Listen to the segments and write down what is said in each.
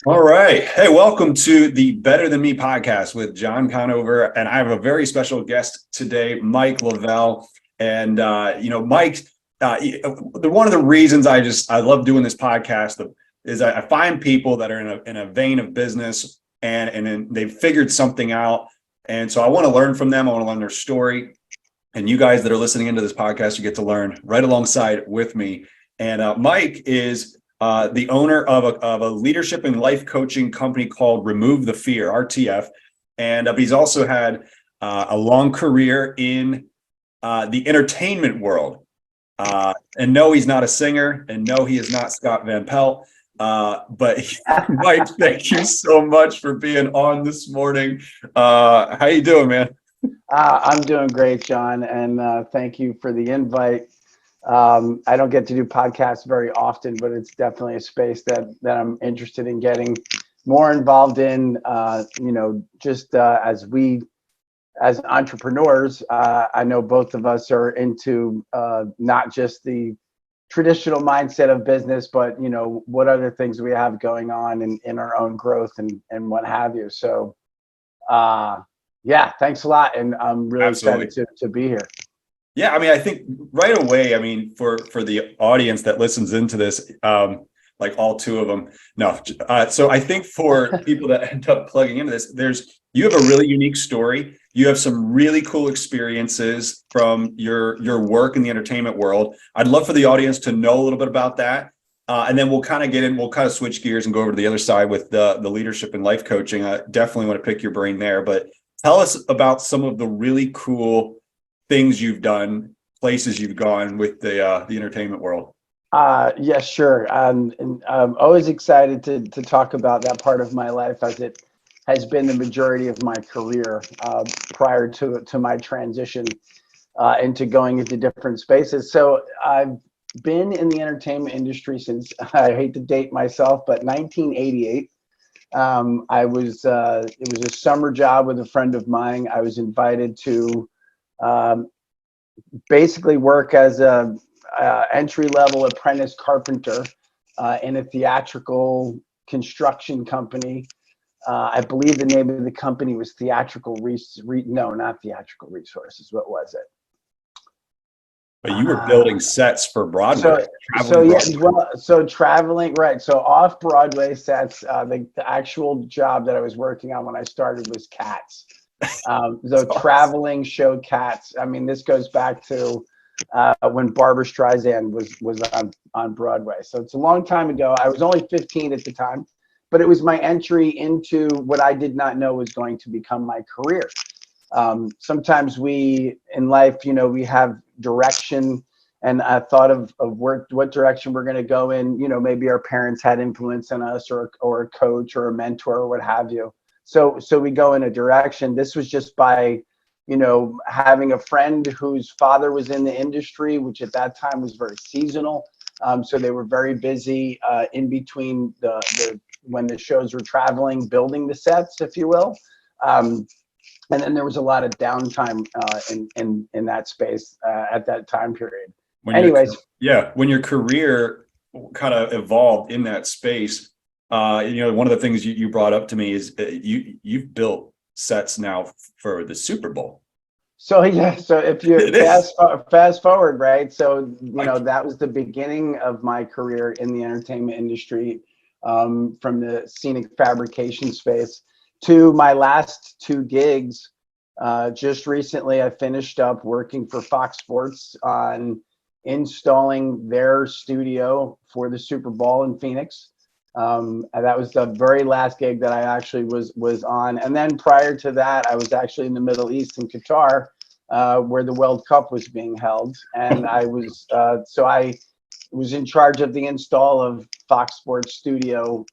All right. Hey, welcome to the Better Than Me podcast with John Conover. And I have a very special guest today, Mike LaVelle. And, Mike, one of the reasons I love doing this podcast is I find people that are in a vein of business and they've figured something out. And so I want to learn from them. I want to learn their story. And you guys that are listening into this podcast, you get to learn right alongside with me. And Mike is the owner of a leadership and life coaching company called Remove the Fear, RTF. And he's also had a long career in the entertainment world. And no, he's not a singer. And no, he is not Scott Van Pelt. But Mike, thank you so much for being on this morning. How you doing, man? I'm doing great, John, and thank you for the invite. I don't get to do podcasts very often, but it's definitely a space that I'm interested in getting more involved in. As entrepreneurs, I know both of us are into not just the traditional mindset of business, but what other things we have going on in our own growth and what have you. So, yeah, thanks a lot, and I'm really Absolutely. excited to be here. Yeah, I mean, I think right away, I mean, for the audience that listens into this, like all two of them, no. So I think for people that end up plugging into this, you have a really unique story. You have some really cool experiences from your work in the entertainment world. I'd love for the audience to know a little bit about that. And then we'll kind of switch gears and go over to the other side with the leadership and life coaching. I definitely want to pick your brain there, but tell us about some of the really cool things you've done, places you've gone with the entertainment world. Yeah, sure. And I'm always excited to talk about that part of my life, as it has been the majority of my career prior to my transition into going into different spaces. So I've been in the entertainment industry since, I hate to date myself, but 1988. It was a summer job with a friend of mine. I was invited to basically work as a entry-level apprentice carpenter in a theatrical construction company. I believe the name of the company was not Theatrical Resources. What was it? But you were building sets for Broadway. Traveling, right. So off Broadway sets, the actual job that I was working on when I started was Cats. Traveling show Cats. I mean, this goes back to when Barbra Streisand was on Broadway. So it's a long time ago. I was only 15 at the time, but it was my entry into what I did not know was going to become my career. Sometimes we in life, we have direction, and I thought of what direction we're going to go in. Maybe our parents had influence on us, or a coach or a mentor or what have you. So we go in a direction. This was just by, having a friend whose father was in the industry, which at that time was very seasonal. So they were very busy in between when the shows were traveling, building the sets, if you will. And then there was a lot of downtime in that space at that time period. When your career kind of evolved in that space, one of the things you brought up to me is you've built sets now for the Super Bowl. So if you fast forward, right? So that was the beginning of my career in the entertainment industry, from the scenic fabrication space to my last two gigs. Just recently, I finished up working for Fox Sports on installing their studio for the Super Bowl in Phoenix. And that was the very last gig that I actually was on. And then prior to that, I was actually in the Middle East, in Qatar, where the World Cup was being held. And I was in charge of the install of Fox Sports studio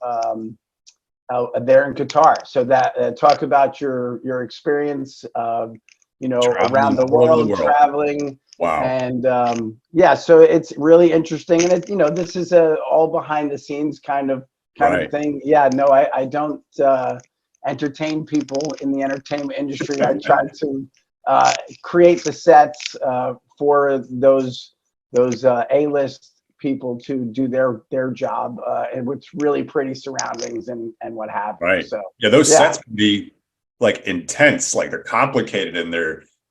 there in Qatar. So that talk about your experience of around the world, traveling. Wow. And so it's really interesting, and this is a all behind the scenes kind of thing. Yeah, no, I don't entertain people in the entertainment industry. I try to create the sets for those A-list people to do their job, and with really pretty surroundings and what have you. Right. So Yeah, those yeah. sets can be like intense, like they're complicated and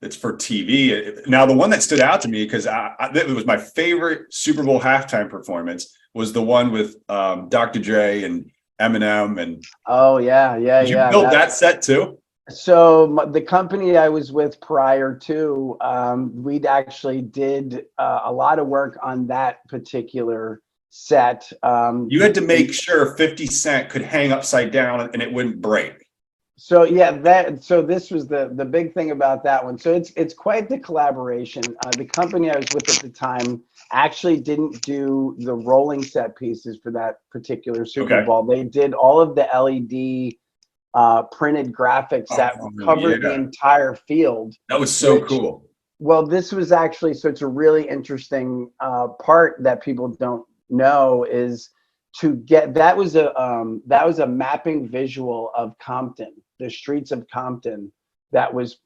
it's for TV. Now, the one that stood out to me because it was my favorite Super Bowl halftime performance was the one with Dr. Dre and Eminem. And Oh yeah, yeah, did you yeah. build that set too? So the company I was with prior to, we'd actually did a lot of work on that particular set. You had to make sure 50 Cent could hang upside down and it wouldn't break. So yeah, so this was the big thing about that one. So it's quite the collaboration. The company I was with at the time actually didn't do the rolling set pieces for that particular Super Okay. Bowl. They did all of the LED printed graphics that covered the entire field. That was so cool. Well, this was actually, so it's a really interesting part that people don't know is to get, that was a mapping visual of Compton, the streets of Compton, that was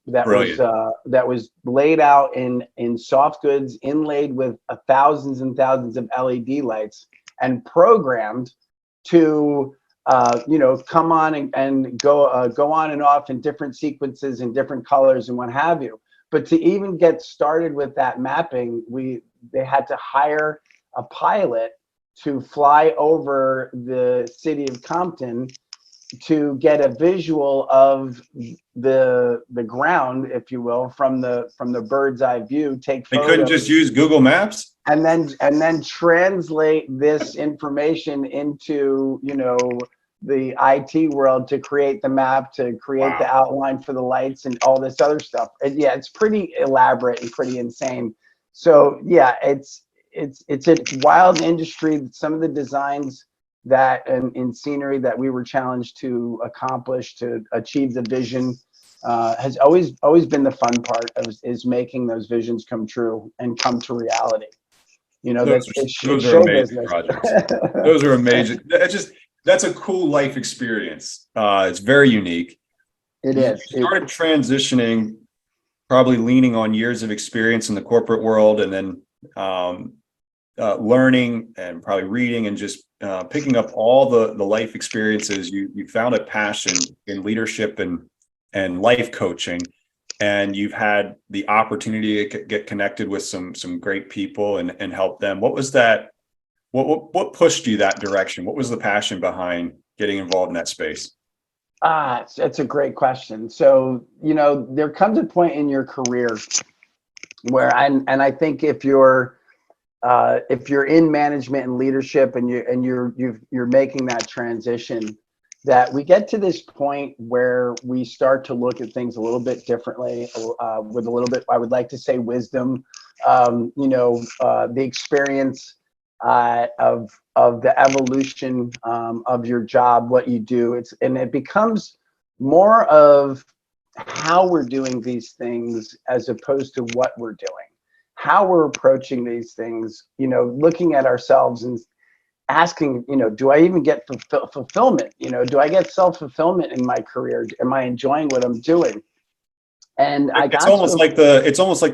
laid out in soft goods, inlaid with thousands and thousands of LED lights, and programmed to come on and go on and off in different sequences and different colors and what have you. But to even get started with that mapping, they had to hire a pilot to fly over the city of Compton to get a visual of the ground, if you will, from the bird's eye view. Take They photos, couldn't just use Google Maps, and then translate this information into the IT world to create the map, to create the outline for the lights and all this other stuff. And yeah, it's pretty elaborate and pretty insane. So yeah, it's a wild industry. Some of the designs that in scenery that we were challenged to accomplish to achieve the vision has always been the fun part is making those visions come true and come to reality. those It's are show amazing business. projects. Those are amazing. That's a cool life experience. It's very unique. It You is. started transitioning, probably leaning on years of experience in the corporate world, and then learning and probably reading and just picking up all the life experiences. You found a passion in leadership and life coaching, and you've had the opportunity to get connected with some great people and help them. What was that? What pushed you that direction? What was the passion behind getting involved in that space? It's a great question. So, there comes a point in your career where, I think if you're in management and leadership and you're making that transition, that we get to this point where we start to look at things a little bit differently, with a little bit, I would like to say, wisdom, the experience of the evolution of your job, what you do. It becomes more of how we're doing these things as opposed to what we're doing, how we're approaching these things, looking at ourselves and asking, do I even get fulfillment? Do I get self-fulfillment in my career? Am I enjoying what I'm doing? And it's almost like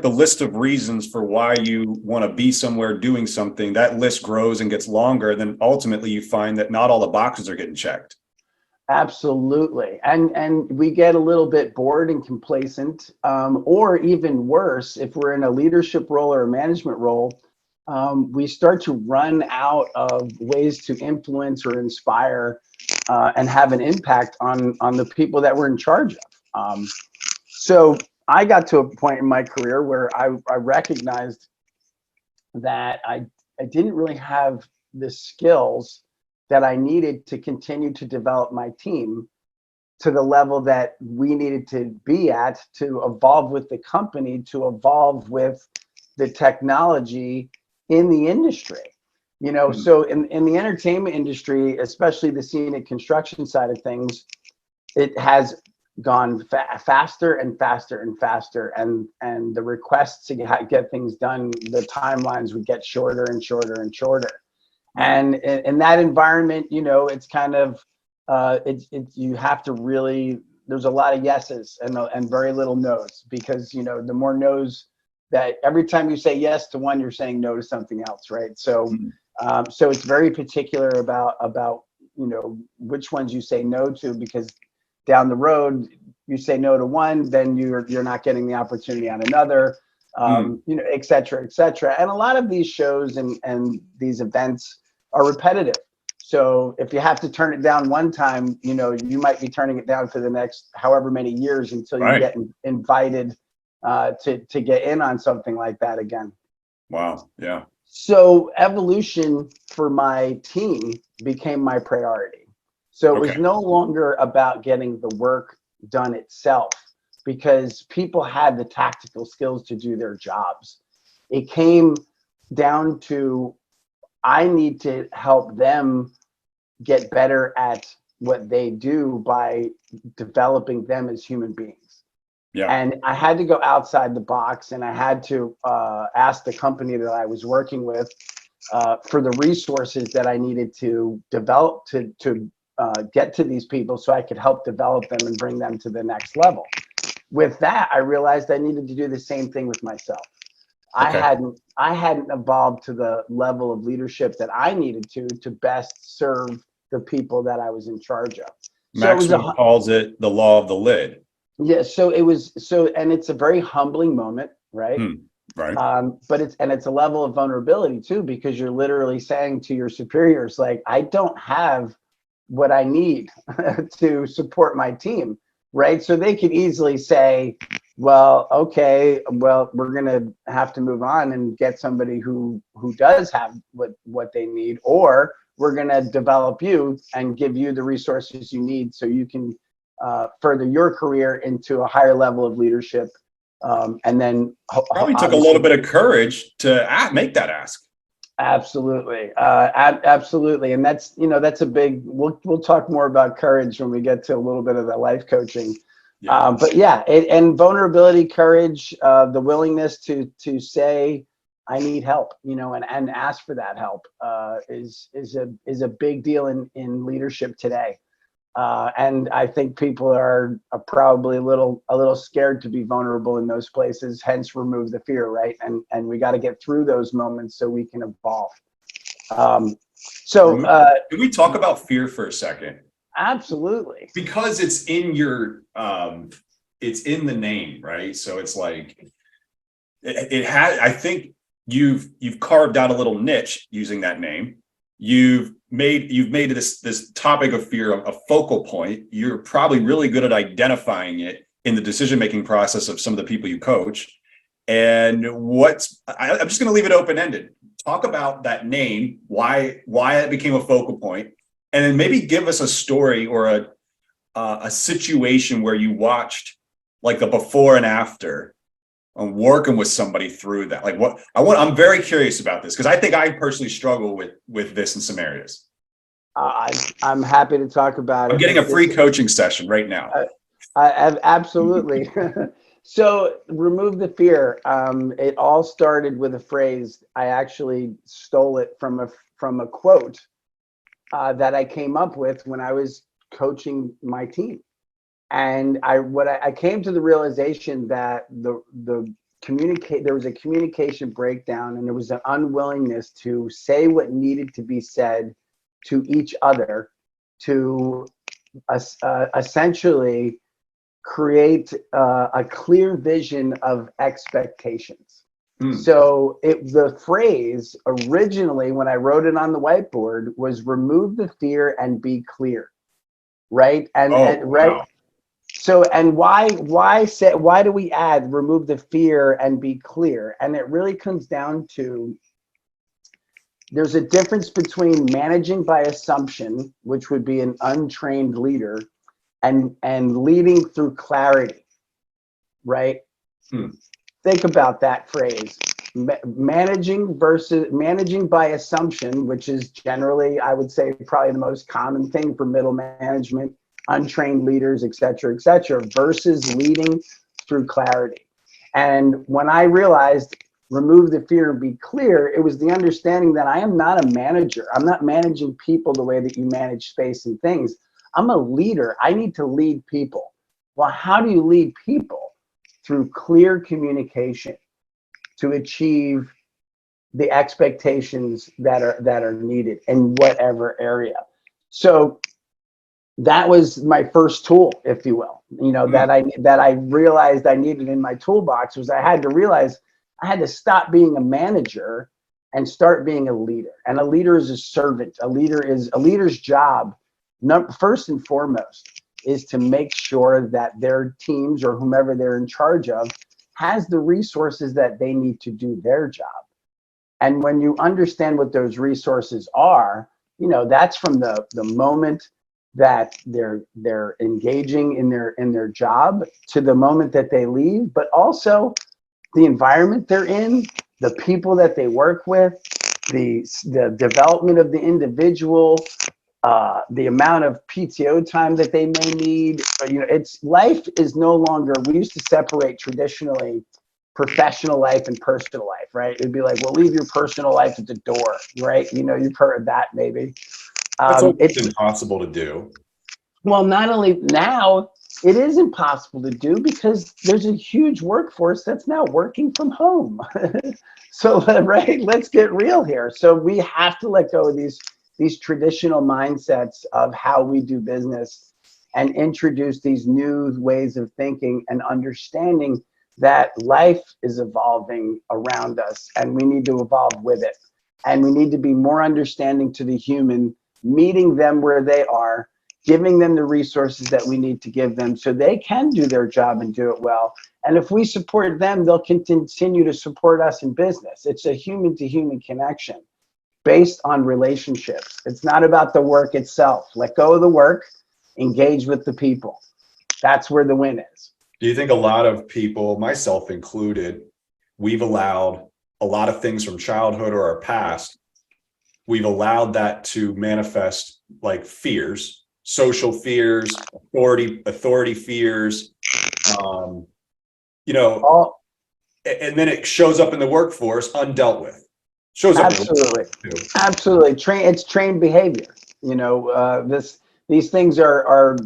the list of reasons for why you want to be somewhere doing something. That list grows and gets longer. Then ultimately you find that not all the boxes are getting checked. Absolutely. And we get a little bit bored and complacent, or even worse, if we're in a leadership role or a management role, we start to run out of ways to influence or inspire and have an impact on the people that we're in charge of. So I got to a point in my career where I recognized that I didn't really have the skills that I needed to continue to develop my team to the level that we needed to be at to evolve with the company, to evolve with the technology in the industry. So in the entertainment industry, especially the scenic construction side of things, it has gone faster and faster and faster, and the requests to get things done, the timelines would get shorter and shorter and shorter. And in that environment, it's kind of you have to really, there's a lot of yeses and very little no's, because the more no's, that every time you say yes to one, you're saying no to something else, right? So So it's very particular about which ones you say no to, because down the road you say no to one, then you're not getting the opportunity on another, et cetera, et cetera. And a lot of these shows and these events are repetitive. So if you have to turn it down one time, you might be turning it down for the next however many years until you get invited to get in on something like that again. Wow. Yeah. So evolution for my team became my priority. So it was no longer about getting the work done itself, because people had the tactical skills to do their jobs. It came down to, I need to help them get better at what they do by developing them as human beings. Yeah. And I had to go outside the box, and I had to ask the company that I was working with for the resources that I needed to develop to get to these people, so I could help develop them and bring them to the next level. With that, I realized I needed to do the same thing with myself. I hadn't evolved to the level of leadership that I needed to best serve the people that I was in charge of. Maxwell calls it the law of the lid. Yeah, and it's a very humbling moment, right? Right. But it's a level of vulnerability too, because you're literally saying to your superiors, like, I don't have what I need to support my team, right? So they could easily say, well, okay, well, we're gonna have to move on and get somebody who does have what they need, or we're gonna develop you and give you the resources you need so you can further your career into a higher level of leadership. And then probably took a little bit of courage to make that ask. Absolutely. Absolutely. And that's a big, we'll talk more about courage when we get to a little bit of the life coaching. Yeah. But yeah, and vulnerability, courage, the willingness to say, I need help, and ask for that help is a big deal in leadership today. And I think people are probably a little scared to be vulnerable in those places, hence remove the fear, right? And we got to get through those moments so we can evolve. Can we talk about fear for a second? Absolutely. Because it's in your, it's in the name, right? So it's like, it has, I think you've carved out a little niche using that name. You've made this topic of fear a focal point. You're probably really good at identifying it in the decision-making process of some of the people you coach. And I'm just going to leave it open-ended. Talk about that name, why it became a focal point, and then maybe give us a story or a situation where you watched like the before and after on working with somebody through that. Like I'm very curious about this, because I think I personally struggle with this in some areas. I'm happy to talk about it. I'm getting a free coaching session right now. Absolutely. So remove the fear. It all started with a phrase. I actually stole it from a quote that I came up with when I was coaching my team. And I came to the realization that there was a communication breakdown, and there was an unwillingness to say what needed to be said to each other to essentially create a clear vision of expectations. So the phrase originally, when I wrote it on the whiteboard, was remove the fear and be clear, right? Right. Wow. So, and why do we add remove the fear and be clear? And it really comes down to, there's a difference between managing by assumption, which would be an untrained leader, and leading through clarity, right? Think about that phrase. Managing by assumption, which is generally, I would say, probably the most common thing for middle management, untrained leaders, et cetera, versus leading through clarity. And when I realized remove the fear and be clear, it was the understanding that I am not a manager. I'm not managing people the way that you manage space and things. I'm a leader. I need to lead people. Well, how do you lead people? Through clear communication to achieve the expectations that are needed in whatever area. So that was my first tool, if you will, that I realized I needed in my toolbox. Was I had to realize I had to stop being a manager and start being a leader. And a leader is a servant. A leader's job, first and foremost, is to make sure that their teams or whomever they're in charge of has the resources that they need to do their job. And when you understand what those resources are, that's from the moment that they're engaging in their job to the moment that they leave, but also the environment they're in, the people that they work with, the development of the individual, the amount of PTO time that they may need. It's life is no longer. We used to separate traditionally professional life and personal life, right? It'd be like, well, leave your personal life at the door, right? You've heard that maybe. That's almost impossible to do. Well, not only now, it is impossible to do because there's a huge workforce that's now working from home. So, right, let's get real here. So we have to let go of these traditional mindsets of how we do business and introduce these new ways of thinking and understanding that life is evolving around us and we need to evolve with it. And we need to be more understanding to the human, meeting them where they are, giving them the resources that we need to give them so they can do their job and do it well. And if we support them, they'll continue to support us in business. It's a human to human connection based on relationships. It's not about the work itself. Let go of the work, engage with the people. That's where the win is. Do you think a lot of people, myself included, we've allowed a lot of things from childhood or our past, we've allowed that to manifest like fears, social fears, authority fears, and then it shows up in the workforce undealt with. Shows up. Absolutely. It's trained behavior. These things are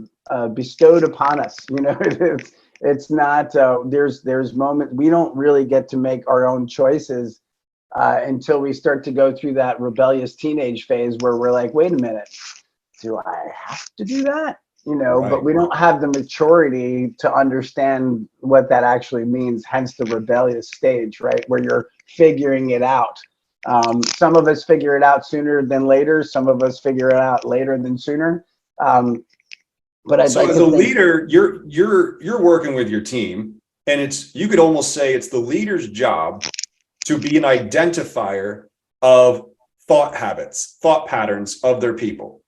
bestowed upon us. It's not. There's moments we don't really get to make our own choices until we start to go through that rebellious teenage phase where we're like, wait a minute, do I have to do that? Right. But we don't have the maturity to understand what that actually means, hence the rebellious stage, right? Where you're figuring it out. Some of us figure it out sooner than later. Some of us figure it out later than sooner. But as a leader, you're working with your team, and you could almost say it's the leader's job to be an identifier of thought habits, thought patterns of their people.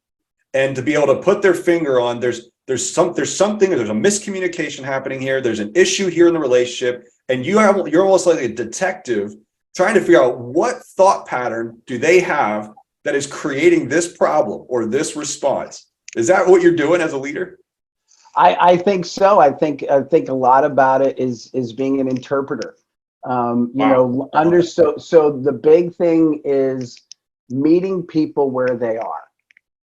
And to be able to put their finger on there's a miscommunication happening here. There's an issue here in the relationship, and you're almost like a detective trying to figure out what thought pattern do they have that is creating this problem or this response. Is that what you're doing as a leader? I think so. I think a lot about it is being an interpreter. So the big thing is meeting people where they are.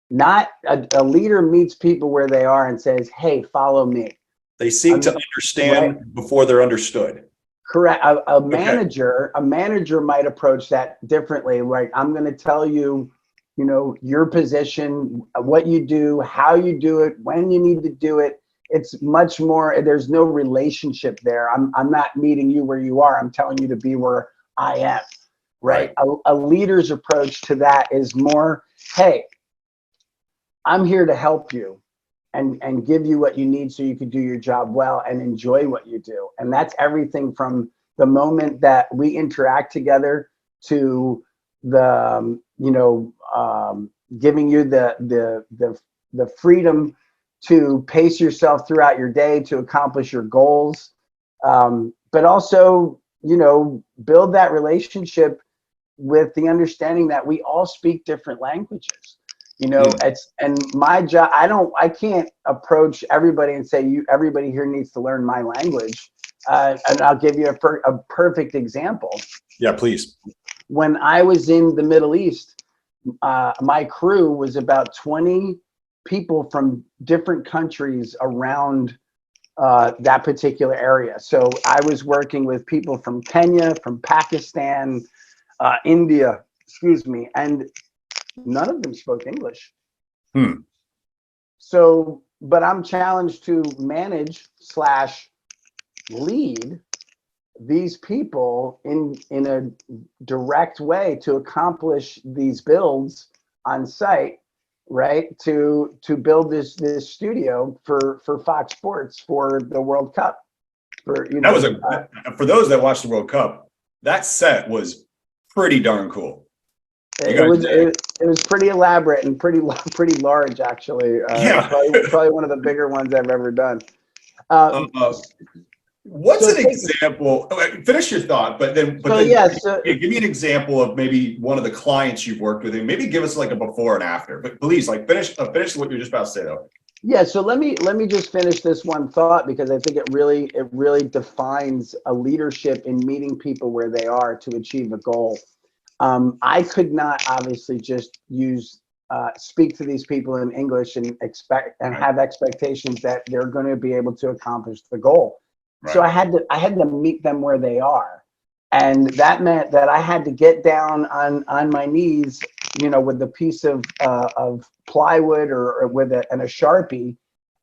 Not a leader meets people where they are and says, hey, follow me. They seek to understand before they're understood. Correct. A manager might approach that differently. Like, I'm going to tell you, your position, what you do, how you do it, when you need to do it. It's much more, there's no relationship there. I'm not meeting you where you are. I'm telling you to be where I am. Right. A leader's approach to that is more, hey, I'm here to help you and give you what you need so you can do your job well and enjoy what you do. And that's everything from the moment that we interact together to the, giving you the freedom to pace yourself throughout your day to accomplish your goals. But also, build that relationship with the understanding that we all speak different languages. And my job, I can't approach everybody and say, everybody here needs to learn my language. And I'll give you a perfect example. Yeah, please. When I was in the Middle East, my crew was about 20 people from different countries around that particular area. So I was working with people from Kenya, from Pakistan, India, excuse me, and none of them spoke English. Hmm. So, but I'm challenged to manage slash lead these people in a direct way to accomplish these builds on site, right? To build this studio for Fox Sports for the World Cup. For That was for those that watched the World Cup, that set was pretty darn cool. it was pretty elaborate and pretty large actually. Yeah. Probably one of the bigger ones I've ever done. What's So an example? Finish your thought, but then give me an example of maybe one of the clients you've worked with, and maybe give us like a before and after. But please, like finish what you're just about to say, though. Yeah, so let me just finish this one thought because I think it really defines a leadership in meeting people where they are to achieve a goal. I could not obviously just speak to these people in English and have expectations that they're going to be able to accomplish the goal. Right. So I had to meet them where they are, and that meant that I had to get down on my knees, with a piece of plywood or with a Sharpie,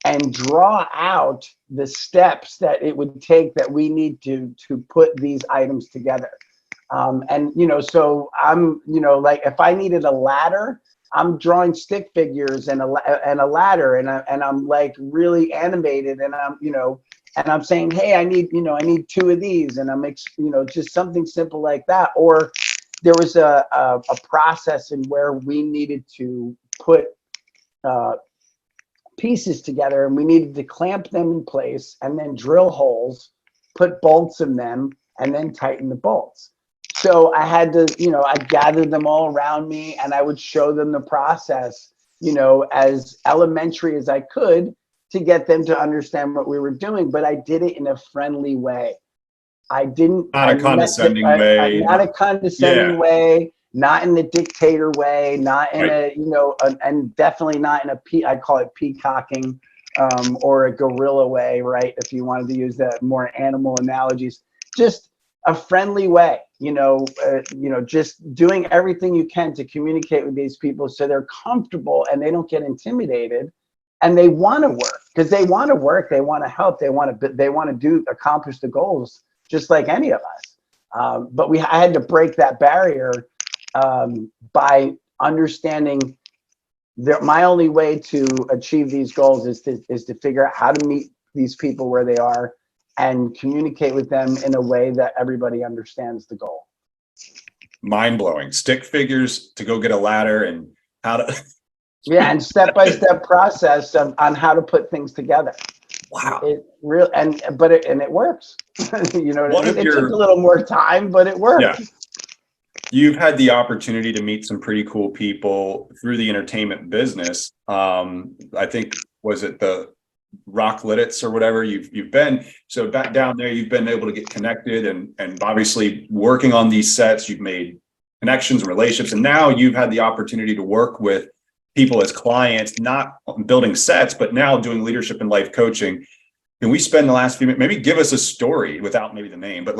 and draw out the steps that it would take that we need to put these items together. So I'm, like if I needed a ladder, I'm drawing stick figures and a ladder, and I'm like really animated, and I'm saying, hey, I need 2 of these, and I'm just something simple like that. Or there was a process in where we needed to put pieces together, and we needed to clamp them in place and then drill holes, put bolts in them, and then tighten the bolts. So I had to, I gathered them all around me, and I would show them the process, as elementary as I could to get them to understand what we were doing. But I did it in a friendly way. I didn't. Not a condescending way. Not a condescending way. Not in a dictator way. Not in and definitely not in I call it peacocking, or a gorilla way, right? If you wanted to use the more animal analogies, just a friendly way, just doing everything you can to communicate with these people so they're comfortable and they don't get intimidated, and they want to work because they want to work, they want to help, they want to accomplish the goals just like any of us. But I had to break that barrier by understanding that my only way to achieve these goals is to figure out how to meet these people where they are and communicate with them in a way that everybody understands the goal. Mind-blowing. Stick figures to go get a ladder and how to and step-by-step process on how to put things together. Wow. It works. It took a little more time, but it worked. Yeah. You've had the opportunity to meet some pretty cool people through the entertainment business. I think, was it the Rock Lidditz or whatever you've been, so back down there, you've been able to get connected and obviously working on these sets, you've made connections and relationships, and now you've had the opportunity to work with people as clients, not building sets, but now doing leadership and life coaching. Can we spend the last few minutes, maybe give us a story without maybe the name, but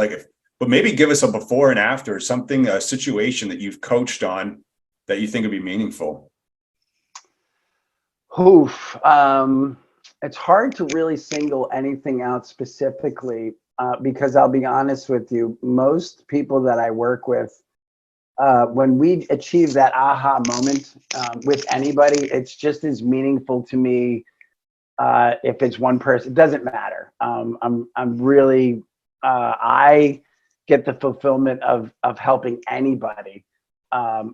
maybe give us a before and after, something, a situation that you've coached on that you think would be meaningful? Oof. It's hard to really single anything out specifically because I'll be honest with you, most people that I work with, when we achieve that aha moment with anybody, it's just as meaningful to me if it's one person. It doesn't matter. I'm really I get the fulfillment of helping anybody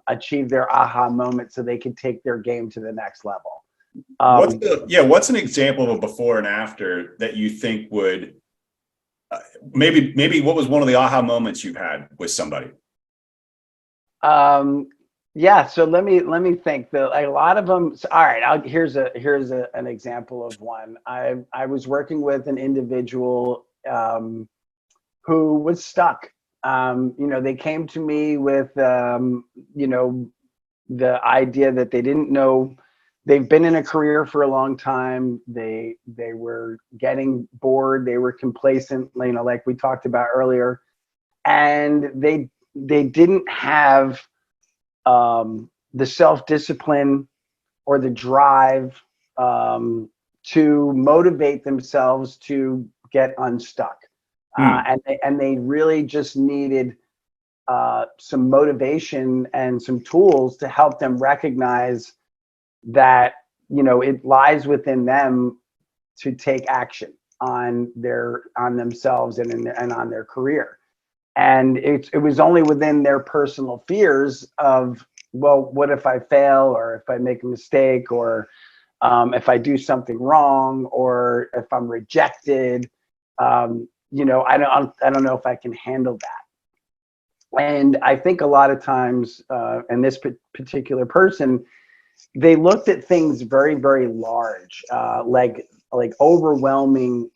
achieve their aha moment so they can take their game to the next level. What's an example of a before and after that you think would maybe what was one of the aha moments you've had with somebody? So let me think. A lot of them. All right, here's an example of one. I was working with an individual who was stuck. They came to me with the idea that they didn't know. They've been in a career for a long time. They were getting bored. They were complacent, like we talked about earlier, and they they didn't have the self-discipline or the drive to motivate themselves to get unstuck. And they really just needed some motivation and some tools to help them recognize that, it lies within them to take action on themselves and on their career. And it was only within their personal fears of, well, what if I fail, or if I make a mistake, or if I do something wrong, or if I'm rejected, I don't know if I can handle that. And I think a lot of times, and this particular person, they looked at things very, very large, like overwhelming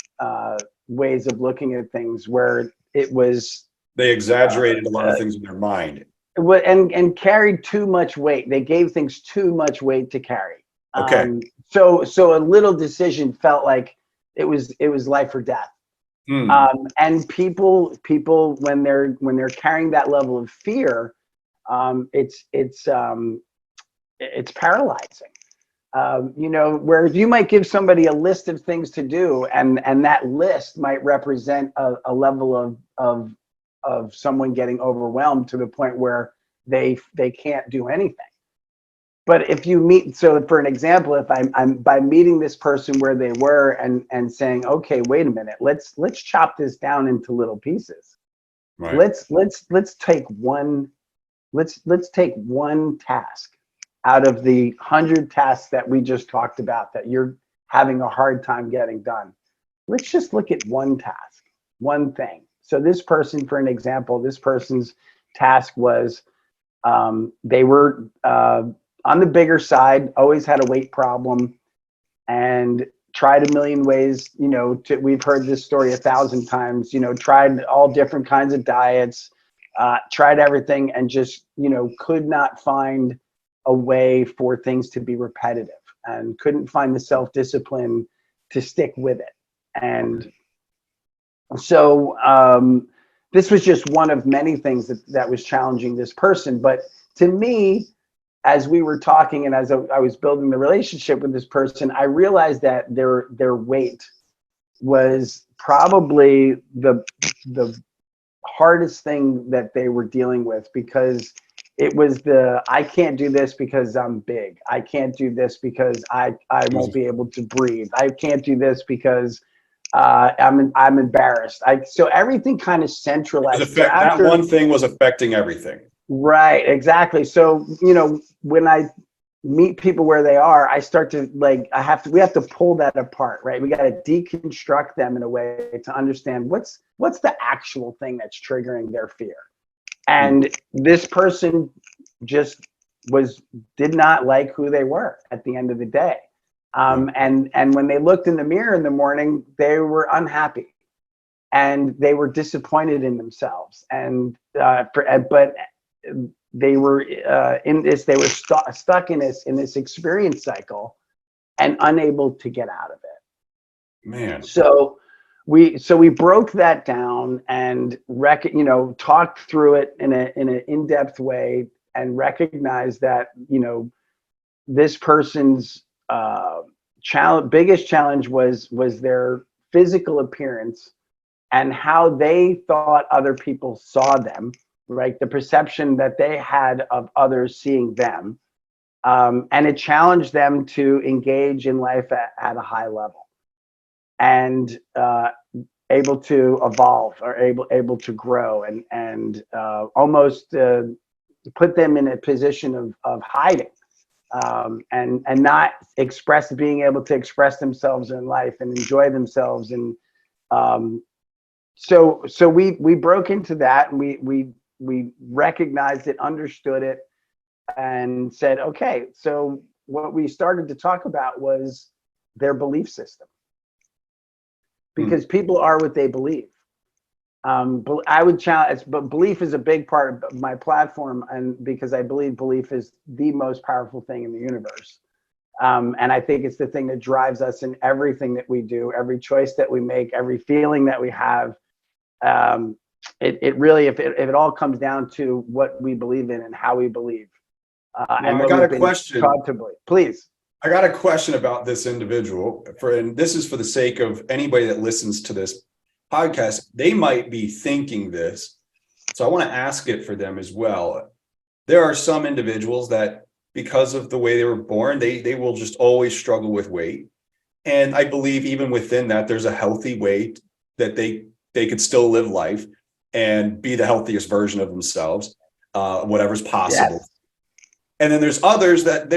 ways of looking at things, where they exaggerated a lot of things in their mind. And carried too much weight. They gave things too much weight to carry. Okay. So a little decision felt like it was life or death. And people when they're carrying that level of fear, it's paralyzing. Where you might give somebody a list of things to do, and that list might represent a level of someone getting overwhelmed to the point where they can't do anything. But if you meet, so for an example, if I'm by meeting this person where they were and saying, okay, wait a minute, let's chop this down into little pieces. Right. Let's take one task out of the 100 tasks that we just talked about that you're having a hard time getting done. Let's just look at one task, one thing. So this person, for an example, this person's task was they were on the bigger side, always had a weight problem, and tried a million ways, we've heard this story 1,000 times, tried all different kinds of diets, tried everything, and just, could not find a way for things to be repetitive, and couldn't find the self-discipline to stick with it. And so this was just one of many things that was challenging this person. But to me, as we were talking and as I was building the relationship with this person, I realized that their weight was probably the hardest thing that they were dealing with, because it was I can't do this because I'm big. I can't do this because I won't be able to breathe. I can't do this because I'm embarrassed. So everything kind of centralized. That one thing was affecting everything. Right, exactly. So, when I meet people where they are, I start to we have to pull that apart, right? We got to deconstruct them in a way to understand what's the actual thing that's triggering their fear. And this person just did not like who they were at the end of the day. And when they looked in the mirror in the morning, they were unhappy and they were disappointed in themselves. And but they were stuck in this experience cycle and unable to get out of it. Man. So we broke that down and talked through it in an in-depth way, and recognized that this person's biggest challenge was their physical appearance and how they thought other people saw them, right? The perception that they had of others seeing them. And it challenged them to engage in life at a high level, and able to evolve, or able to grow, and almost put them in a position of hiding, and not being able to express themselves in life and enjoy themselves. And so we broke into that, and we recognized it, understood it, and said, okay, so what we started to talk about was their belief system, because people are what they believe. I would challenge, but belief is a big part of my platform, and because I believe belief is the most powerful thing in the universe. And I think it's the thing that drives us in everything that we do, every choice that we make, every feeling that we have. it really, if it all comes down to what we believe in and how we believe, and I what got we've a been question. taught to believe. Please. I got a question about this individual and this is for the sake of anybody that listens to this podcast. They might be thinking this. So I want to ask it for them as well. There are some individuals that, because of the way they were born, they will just always struggle with weight. And I believe even within that, there's a healthy way that they could still live life and be the healthiest version of themselves, whatever's possible. Yes. And then there's others that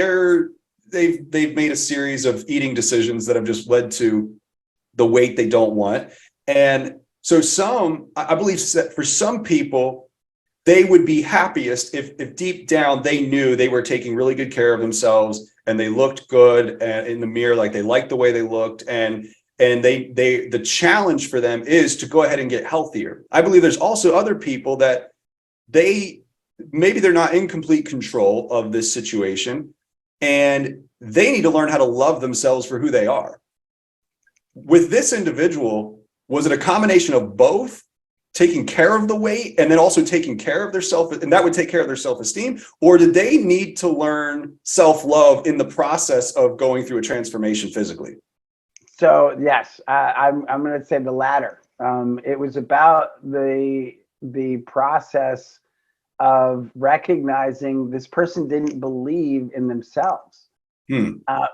they've made a series of eating decisions that have just led to the weight they don't want. And so I believe that for some people, they would be happiest if deep down they knew they were taking really good care of themselves and they looked good in the mirror, like they liked the way they looked. And the challenge for them is to go ahead and get healthier. I believe there's also other people that maybe they're not in complete control of this situation and they need to learn how to love themselves for who they are. With this individual, was it a combination of both, taking care of the weight and then also taking care of their and that would take care of their self-esteem? Or did they need to learn self-love in the process of going through a transformation physically? So yes, I'm going to say the latter. It was about the process of recognizing this person didn't believe in themselves.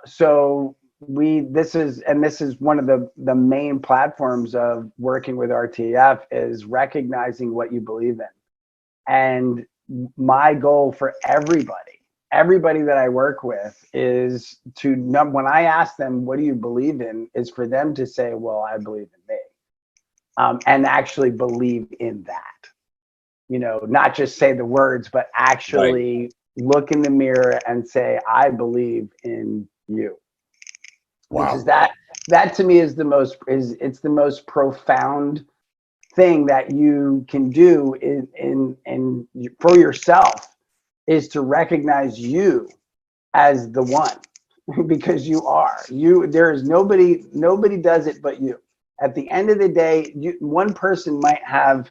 So this is one of the main platforms of working with RTF is recognizing what you believe in. And my goal for everybody that I work with is when I ask them, what do you believe in, is for them to say, well, I believe in me, and actually believe in that. Not just say the words, but actually look in the mirror and say, I believe in you. Wow. Which is that to me is it's the most profound thing that you can do in for yourself, is to recognize you as the one, because you are. There is nobody does it but you. At the end of the day, one person might have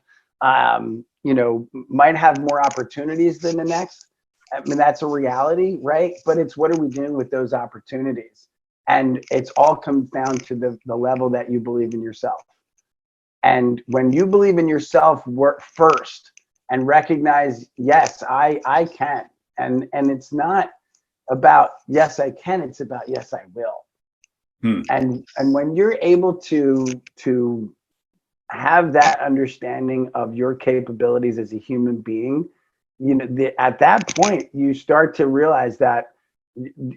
might have more opportunities than the next. I mean, that's a reality, right? But it's, what are we doing with those opportunities? And it's all comes down to the level that you believe in yourself. And when you believe in yourself, work first and recognize, yes, I can. And it's not about yes, I can, it's about yes, I will. And when you're able to have that understanding of your capabilities as a human being, at that point, you start to realize that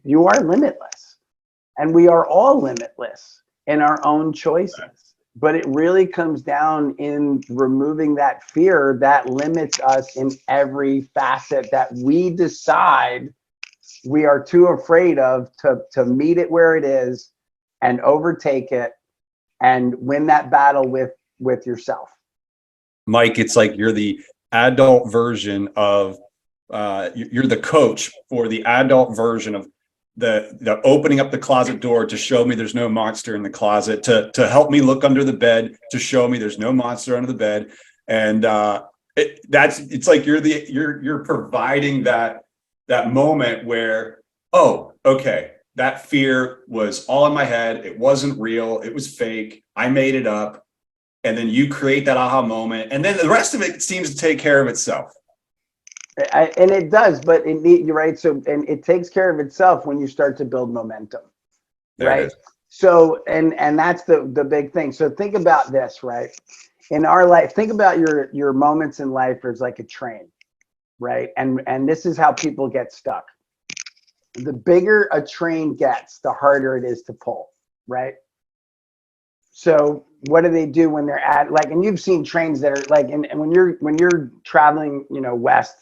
you are limitless, and we are all limitless in our own choices. But it really comes down in removing that fear that limits us in every facet that we decide we are too afraid of to meet it where it is and overtake it and win that battle with yourself. Mike, it's like you're the adult version of you're the coach for the adult version of the opening up the closet door to show me there's no monster in the closet, to help me look under the bed, to show me there's no monster under the bed. And it's like you're providing that moment where, oh, okay, that fear was all in my head. It wasn't real. It was fake. I made it up. And then you create that aha moment. And then the rest of it seems to take care of itself. And it does, but you're right. So, and it takes care of itself when you start to build momentum, right? So, and that's the big thing. So think about this, right? In our life, think about your moments in life as like a train, right? And this is how people get stuck. The bigger a train gets, the harder it is to pull, right? So what do they do when they're at, like, and you've seen trains that are like, and when you're traveling, west,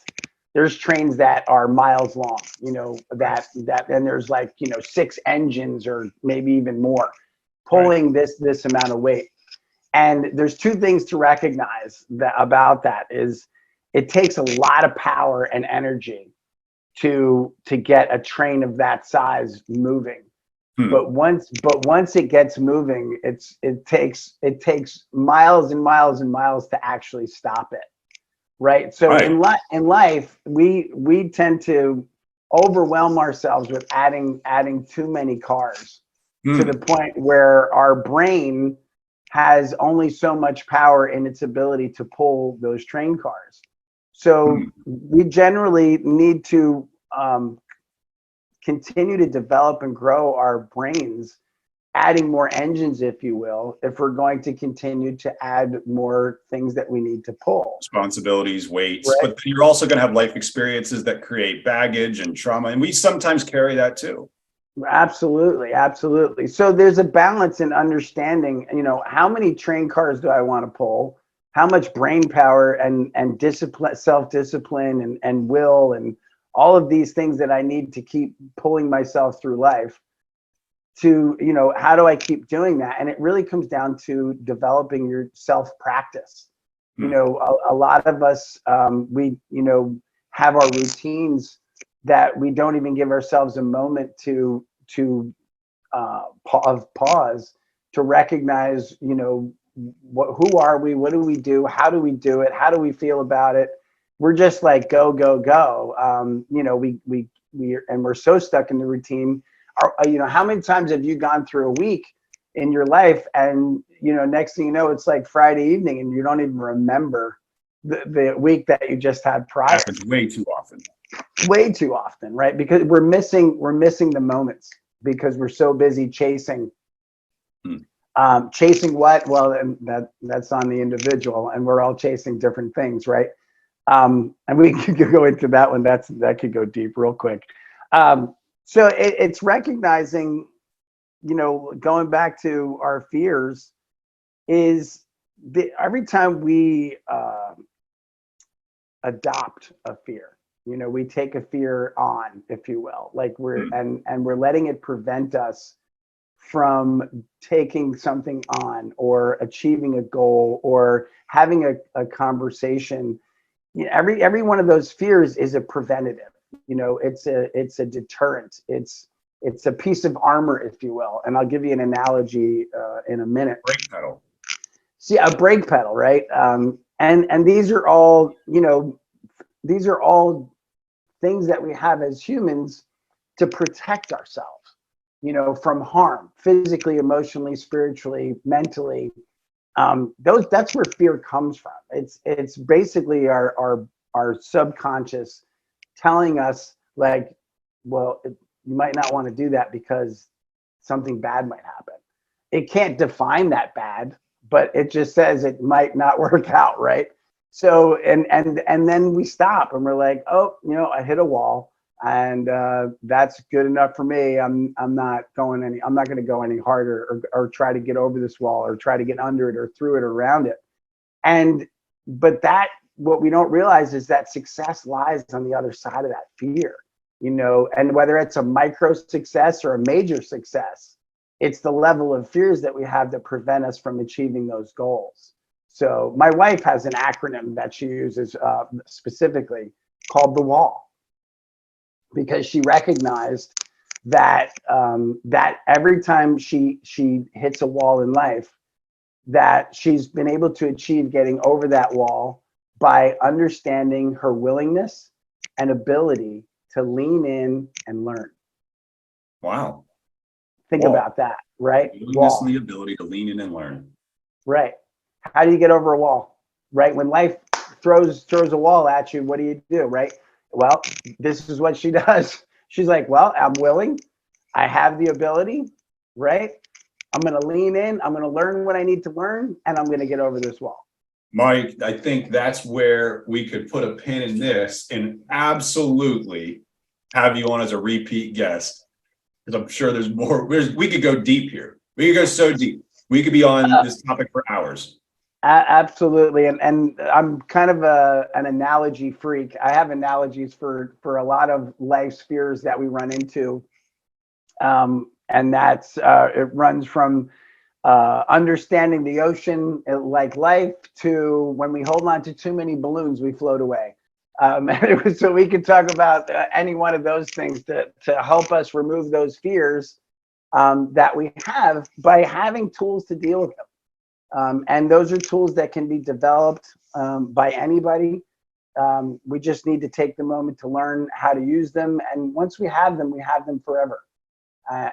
there's trains that are miles long, that and there's like, 6 engines or maybe even more pulling this amount of weight. And there's 2 things to recognize about that is it takes a lot of power and energy to get a train of that size moving. Hmm. But once it gets moving, it takes miles and miles and miles to actually stop it. Right. So Right. in life, we tend to overwhelm ourselves with adding too many cars, to the Hmm. point where our brain has only so much power in its ability to pull those train cars. So Hmm. we generally need to continue to develop and grow our brains, adding more engines, if you will, if we're going to continue to add more things that we need to pull. Responsibilities, weights, Right. but you're also going to have life experiences that create baggage and trauma. And we sometimes carry that too. Absolutely, absolutely. So there's a balance in understanding, how many train cars do I want to pull? How much brain power and discipline, self-discipline and will and all of these things that I need to keep pulling myself through life to, how do I keep doing that? And it really comes down to developing your self-practice. Hmm. A lot of us, we, have our routines that we don't even give ourselves a moment to pause to recognize, who are we? What do we do? How do we do it? How do we feel about it? We're just like go go go. And we're so stuck in the routine. How many times have you gone through a week in your life, and next thing you know, it's like Friday evening, and you don't even remember the week that you just had prior. Happens way too often. Way too often, right? Because we're missing the moments because we're so busy chasing. Hmm. Chasing what? Well, and that's on the individual, and we're all chasing different things, right? And we could go into that one. That could go deep real quick. So it's recognizing, going back to our fears, is every time we adopt a fear, we take a fear on, if you will, like Hmm. we're letting it prevent us from taking something on or achieving a goal or having a conversation. Every one of those fears is a preventative. It's a deterrent. It's a piece of armor, if you will. And I'll give you an analogy in a minute. Brake pedal. See, a brake pedal, right? And these are all things that we have as humans to protect ourselves, from harm, physically, emotionally, spiritually, mentally. That's where fear comes from. It's basically our subconscious telling us, like, well, you might not want to do that because something bad might happen. It can't define that bad, but it just says it might not work out, right? So and then we stop and we're like, oh, I hit a wall, and that's good enough for me. I'm not going to go any harder, or try to get over this wall, or try to get under it, or through it, or around it. And but that what we don't realize is that success lies on the other side of that fear. And whether it's a micro success or a major success, it's the level of fears that we have that prevent us from achieving those goals. So my wife has an acronym that she uses specifically, called the wall, because she recognized that every time she hits a wall in life, that she's been able to achieve getting over that wall by understanding her willingness and ability to lean in and learn. Wow. Think Wall. about that, right? Willingness and Wall, the ability to lean in and learn. right? How do you get over a wall, right? When life throws a wall at you, what do, right? Well, this is what she does. She's like, well, I'm willing. I have the ability, right? I'm going to lean in. I'm going to learn what I need to learn, and I'm going to get over this wall. Mike, I think that's where we could put a pin in this and absolutely have you on as a repeat guest, because I'm sure there's more. We could go deep here. We could go so deep. We could be on this topic for hours. Absolutely, and I'm kind of an analogy freak. I have analogies for a lot of life's fears that we run into, and that's it runs from understanding the ocean like life to when we hold on to too many balloons, we float away. So we could talk about any one of those things to help us remove those fears that we have by having tools to deal with them. And those are tools that can be developed by anybody. We just need to take the moment to learn how to use them. And once we have them forever.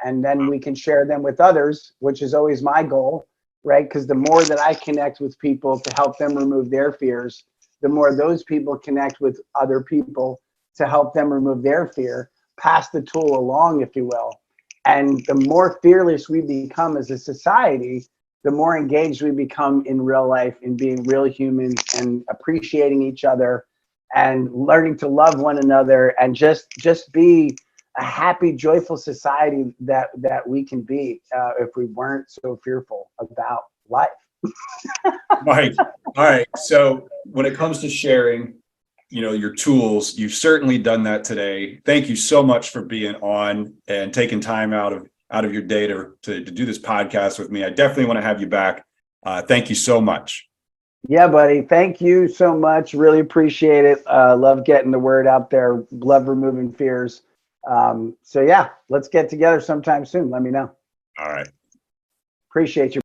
And then we can share them with others, which is always my goal, right? Because the more that I connect with people to help them remove their fears, the more those people connect with other people to help them remove their fear, pass the tool along, if you will. And the more fearless we become as a society, the more engaged we become in real life, in being real humans and appreciating each other and learning to love one another and just be a happy, joyful society that we can be if we weren't so fearful about life. Mike, all right. So when it comes to sharing, your tools, you've certainly done that today. Thank you so much for being on and taking time out of your day to do this podcast with me. I definitely want to have you back. Thank you so much. Yeah, buddy. Thank you so much. Really appreciate it. Love getting the word out there. Love removing fears. So yeah, let's get together sometime soon. Let me know. All right. Appreciate you.